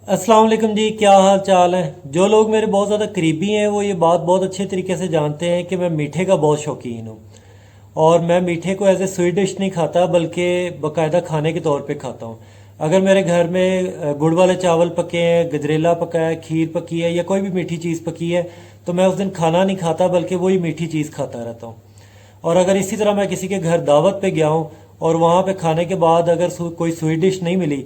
अस्सलाम वालेकुम जी, क्या हाल चाल है। जो लोग मेरे बहुत ज़्यादा करीबी हैं वो ये बात बहुत अच्छे तरीके से जानते हैं कि मैं मीठे का बहुत शौकीन हूँ। और मैं मीठे को एज ए स्वीट डिश नहीं खाता बल्कि बाकायदा खाने के तौर पे खाता हूँ। अगर मेरे घर में गुड़ वाले चावल पके हैं, गजरेला पका है, खीर पकी है या कोई भी मीठी चीज़ पकी है तो मैं उस दिन खाना नहीं खाता बल्कि वही मीठी चीज़ खाता रहता हूँ। और अगर इसी तरह मैं किसी के घर दावत पे गया हूँ और वहाँ पे खाने के बाद अगर कोई स्वीट डिश नहीं मिली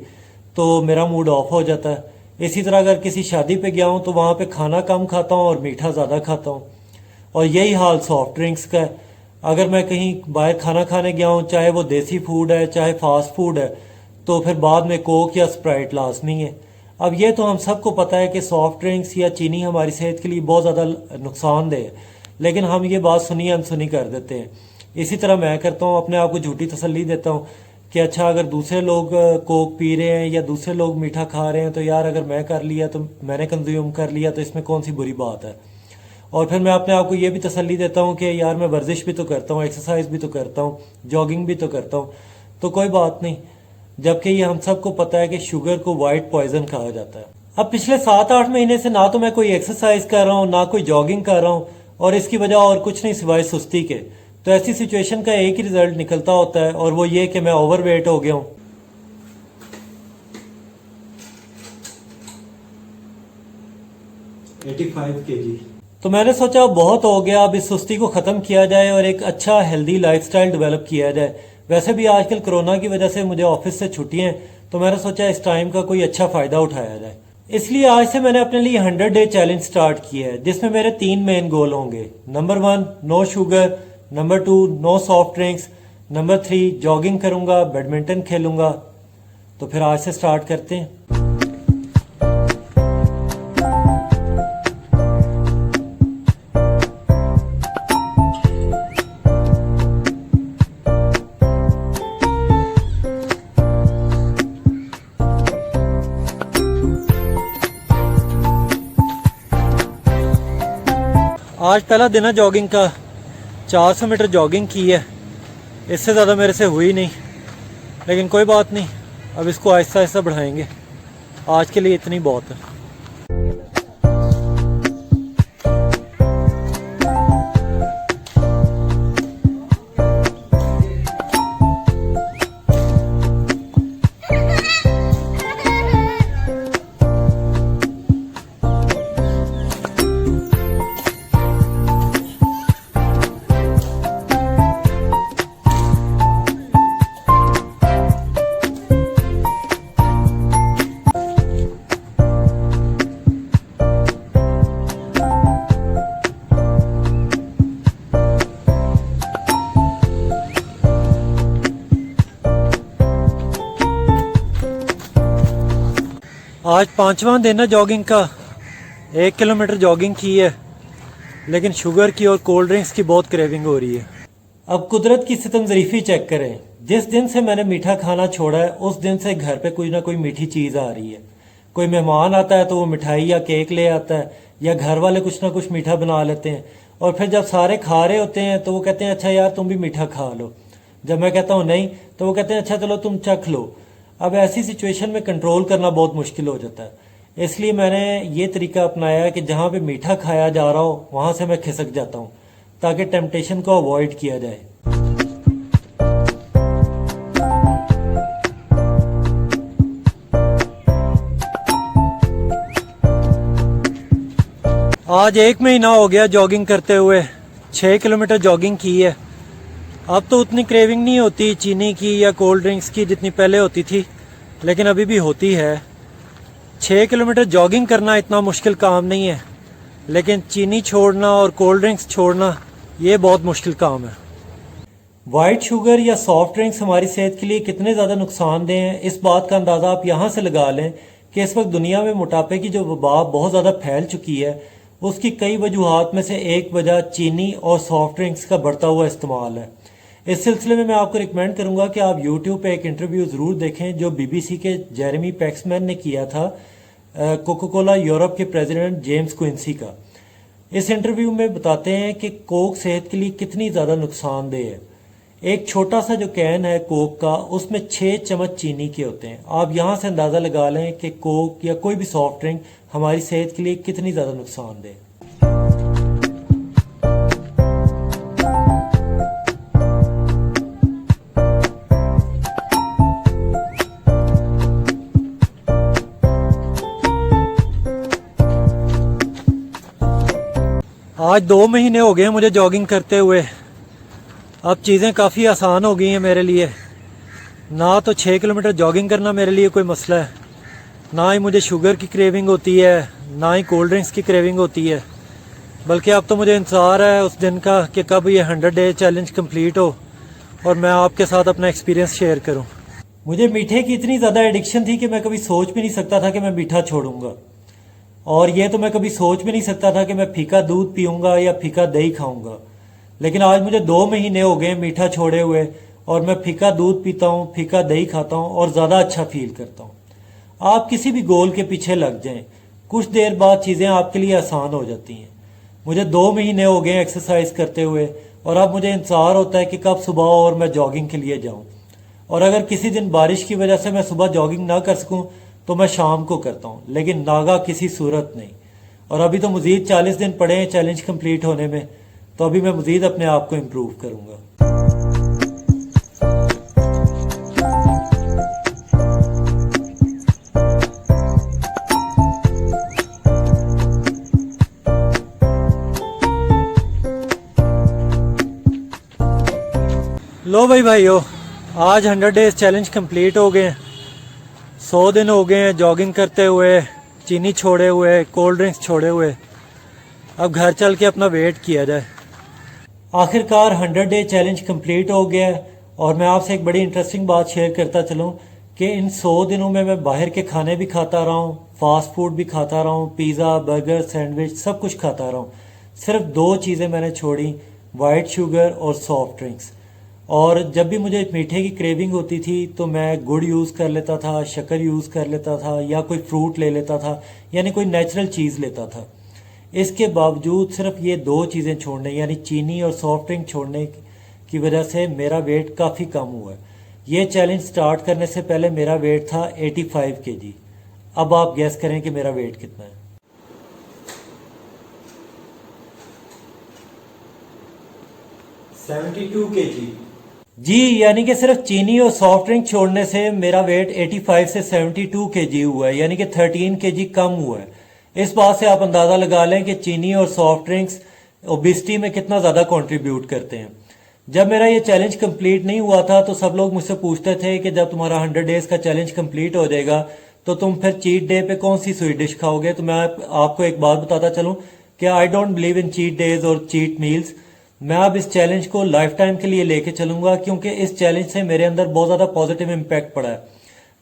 तो मेरा मूड ऑफ हो जाता है। इसी तरह अगर किसी शादी पे गया हूँ तो वहाँ पे खाना कम खाता हूँ और मीठा ज़्यादा खाता हूँ। और यही हाल सॉफ्ट ड्रिंक्स का है। अगर मैं कहीं बाहर खाना खाने गया हूँ, चाहे वो देसी फूड है चाहे फास्ट फूड है, तो फिर बाद में कोक या स्प्राइट लाजमी है। अब ये तो हम सबको पता है कि सॉफ्ट ड्रिंक्स या चीनी हमारी सेहत के लिए बहुत ज़्यादा नुकसानदेह है, लेकिन हम ये बात सुनी अनसुनी कर देते हैं। इसी तरह मैं करता हूँ, अपने आप को झूठी तसल्ली देता हूँ कि अच्छा अगर दूसरे लोग कोक पी रहे हैं या दूसरे लोग मीठा खा रहे हैं तो यार अगर मैं कर लिया तो मैंने कंज्यूम कर लिया तो इसमें कौन सी बुरी बात है। और फिर मैं अपने आप को ये भी तसल्ली देता हूँ कि यार मैं वर्जिश भी तो करता हूँ, एक्सरसाइज भी तो करता हूँ, जॉगिंग भी तो करता हूँ, तो कोई बात नहीं। जबकि ये हम सबको पता है कि शुगर को वाइट पॉइजन कहा जाता है। अब पिछले 7-8 महीने से ना तो मैं कोई एक्सरसाइज कर रहा हूँ ना कोई जॉगिंग कर रहा हूँ, और इसकी वजह और कुछ नहीं सिवाय सुस्ती के। तो ऐसी सिचुएशन का एक ही रिजल्ट निकलता होता है और वो ये कि मैं ओवरवेट हो गया हूँ। 85 kg। तो मैंने सोचा अब बहुत हो गया, अब इस सुस्ती को ख़त्म किया जाए और एक अच्छा हेल्दी लाइफस्टाइल डेवलप किया जाए। वैसे भी आजकल कोरोना की वजह से मुझे ऑफिस से छुट्टियां हैं, तो मैंने सोचा इस टाइम का कोई अच्छा फ़ायदा उठाया जाए। इसलिए आज से मैंने अपने लिए 100 डे चैलेंज स्टार्ट किया है, जिसमें मेरे 3 मेन गोल होंगे। Number 1 no sugar, number 2 no soft drinks, number 3 jogging करूंगा, बैडमिंटन खेलूंगा। तो फिर आज से स्टार्ट करते हैं। आज पहला दिन है जॉगिंग का। 400 मीटर जॉगिंग की है, इससे ज़्यादा मेरे से हुई नहीं, लेकिन कोई बात नहीं, अब इसको आहिस्ता आहिस्ता बढ़ाएंगे। आज के लिए इतनी बहुत है। आज 5वां दिन है जॉगिंग का। 1 किलोमीटर जॉगिंग की है, लेकिन शुगर की और कोल्ड ड्रिंक्स की बहुत क्रेविंग हो रही है। अब कुदरत की सितमज़रीफ़ी चेक करें। जिस दिन से मैंने मीठा खाना छोड़ा है उस दिन से घर पे कोई ना कोई मीठी चीज़ आ रही है। कोई मेहमान आता है तो वो मिठाई या केक ले आता है, या घर वाले कुछ ना कुछ मीठा बना लेते हैं, और फिर जब सारे खा रहे होते हैं तो वो कहते हैं अच्छा यार तुम भी मीठा खा लो। जब मैं कहता हूँ नहीं तो वो कहते हैं अच्छा चलो तुम चख लो। अब ऐसी सिचुएशन में कंट्रोल करना बहुत मुश्किल हो जाता है। इसलिए मैंने ये तरीका अपनाया है कि जहाँ पे मीठा खाया जा रहा हो वहाँ से मैं खिसक जाता हूँ, ताकि टेम्पटेशन को अवॉइड किया जाए। आज 1 महीना हो गया जॉगिंग करते हुए। 6 किलोमीटर जॉगिंग की है। अब तो उतनी क्रेविंग नहीं होती चीनी की या कोल्ड ड्रिंक्स की जितनी पहले होती थी, लेकिन अभी भी होती है। 6 किलोमीटर जॉगिंग करना इतना मुश्किल काम नहीं है, लेकिन चीनी छोड़ना और कोल्ड ड्रिंक्स छोड़ना ये बहुत मुश्किल काम है। वाइट शुगर या सॉफ्ट ड्रिंक्स हमारी सेहत के लिए कितने ज़्यादा नुकसानदेह हैं, इस बात का अंदाज़ा आप यहाँ से लगा लें कि इस वक्त दुनिया में मोटापे की जो वबा बहुत ज़्यादा फैल चुकी है, उसकी कई वजूहात में से एक वजह चीनी और सॉफ्ट ड्रिंक्स का बढ़ता हुआ इस्तेमाल है। इस सिलसिले में मैं आपको रिकमेंड करूंगा कि आप YouTube पे एक इंटरव्यू ज़रूर देखें जो BBC के जेरेमी पैक्समैन ने किया था कोका कोला यूरोप के प्रेसिडेंट जेम्स क्विंसी का। इस इंटरव्यू में बताते हैं कि कोक सेहत के लिए कितनी ज़्यादा नुकसानदेह है। एक छोटा सा जो कैन है कोक का, उसमें 6 चम्मच चीनी के होते हैं। आप यहाँ से अंदाज़ा लगा लें कि कोक या कोई भी सॉफ्ट ड्रिंक हमारी सेहत के लिए कितनी ज़्यादा नुकसानदेह है। आज 2 महीने हो गए मुझे जॉगिंग करते हुए। अब चीज़ें काफ़ी आसान हो गई हैं मेरे लिए। ना तो 6 किलोमीटर जॉगिंग करना मेरे लिए कोई मसला है, ना ही मुझे शुगर की क्रेविंग होती है, ना ही कोल्ड ड्रिंक्स की क्रेविंग होती है। बल्कि अब तो मुझे इंतज़ार है उस दिन का कि कब ये 100 डे चैलेंज कंप्लीट हो और मैं आपके साथ अपना एक्सपीरियंस शेयर करूं। मुझे मीठे की इतनी ज़्यादा एडिक्शन थी कि मैं कभी सोच भी नहीं सकता था कि मैं मीठा छोड़ूंगा। और ये तो मैं कभी सोच भी नहीं सकता था कि मैं फीका दूध पीऊँगा या फीका दही खाऊँगा। लेकिन आज मुझे 2 महीने हो गए मीठा छोड़े हुए, और मैं फीका दूध पीता हूँ, फीका दही खाता हूँ और ज़्यादा अच्छा फील करता हूँ। आप किसी भी गोल के पीछे लग जाएं, कुछ देर बाद चीज़ें आपके लिए आसान हो जाती हैं। मुझे 2 महीने हो गए एक्सरसाइज करते हुए, और अब मुझे इंतज़ार होता है कि कब सुबह हो और मैं जॉगिंग के लिए जाऊँ। और अगर किसी दिन बारिश की वजह से मैं सुबह जॉगिंग ना कर सकूँ तो मैं शाम को करता हूँ, लेकिन नागा किसी सूरत नहीं। और अभी तो मज़ीद 40 दिन पड़े हैं चैलेंज कंप्लीट होने में, तो अभी मैं मज़ीद अपने आप को इम्प्रूव करूँगा। लो भाइयों, आज 100 डेज चैलेंज कंप्लीट हो गए हैं। 100 दिन हो गए हैं जॉगिंग करते हुए, चीनी छोड़े हुए, कोल्ड ड्रिंक्स छोड़े हुए। अब घर चल के अपना वेट किया जाए। आखिरकार 100 डे चैलेंज कंप्लीट हो गया है, और मैं आपसे एक बड़ी इंटरेस्टिंग बात शेयर करता चलूँ कि इन 100 दिनों में मैं बाहर के खाने भी खाता रहा हूँ, फास्ट फूड भी खाता रहा हूँ, पिज़्ज़ा, बर्गर, सैंडविच सब कुछ खाता रहा हूँ। सिर्फ 2 चीज़ें मैंने छोड़ी, वाइट शुगर और सॉफ्ट ड्रिंक्स। और जब भी मुझे मीठे की क्रेविंग होती थी तो मैं गुड़ यूज़ कर लेता था, शक्कर यूज़ कर लेता था, या कोई फ्रूट ले लेता था, यानी कोई नेचुरल चीज़ लेता था। इसके बावजूद सिर्फ ये 2 चीज़ें छोड़ने, यानी चीनी और सॉफ्ट ड्रिंक छोड़ने की वजह से मेरा वेट काफ़ी कम हुआ है। ये चैलेंज स्टार्ट करने से पहले मेरा वेट था 85 kg। अब आप गैस करें कि मेरा वेट कितना है। 72 kg जी। यानी कि सिर्फ चीनी और सॉफ्ट ड्रिंक छोड़ने से मेरा वेट 85 से 72 kg हुआ है, यानी कि 13 kg कम हुआ है। इस बात से आप अंदाज़ा लगा लें कि चीनी और सॉफ्ट ड्रिंक्स ओबेसिटी में कितना ज़्यादा कंट्रीब्यूट करते हैं। जब मेरा ये चैलेंज कंप्लीट नहीं हुआ था तो सब लोग मुझसे पूछते थे कि जब तुम्हारा 100 डेज़ का चैलेंज कंप्लीट हो जाएगा तो तुम फिर चीट डे पे कौन सी स्वीट डिश खाओगे। तो मैं आपको एक बात बताता चलूँ कि I don't believe in cheat days और चीट मील्स। मैं अब इस चैलेंज को लाइफ टाइम के लिए लेके चलूंगा, क्योंकि इस चैलेंज से मेरे अंदर बहुत ज़्यादा पॉजिटिव इम्पैक्ट पड़ा है।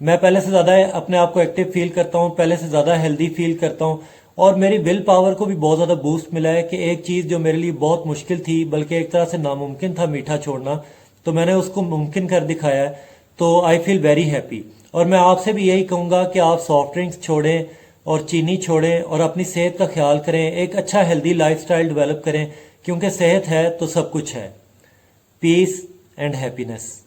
मैं पहले से ज़्यादा अपने आप को एक्टिव फील करता हूँ, पहले से ज़्यादा हेल्दी फील करता हूँ, और मेरी विल पावर को भी बहुत ज़्यादा बूस्ट मिला है कि एक चीज़ जो मेरे लिए बहुत मुश्किल थी, बल्कि एक तरह से नामुमकिन था मीठा छोड़ना, तो मैंने उसको मुमकिन कर दिखाया है। तो आई फील वेरी हैप्पी। और मैं आपसे भी यही कहूँगा कि आप सॉफ्ट ड्रिंक्स छोड़ें और चीनी छोड़ें और अपनी सेहत का ख्याल करें, एक अच्छा हेल्दी लाइफस्टाइल डेवलप करें, क्योंकि सेहत है तो सब कुछ है। Peace and happiness.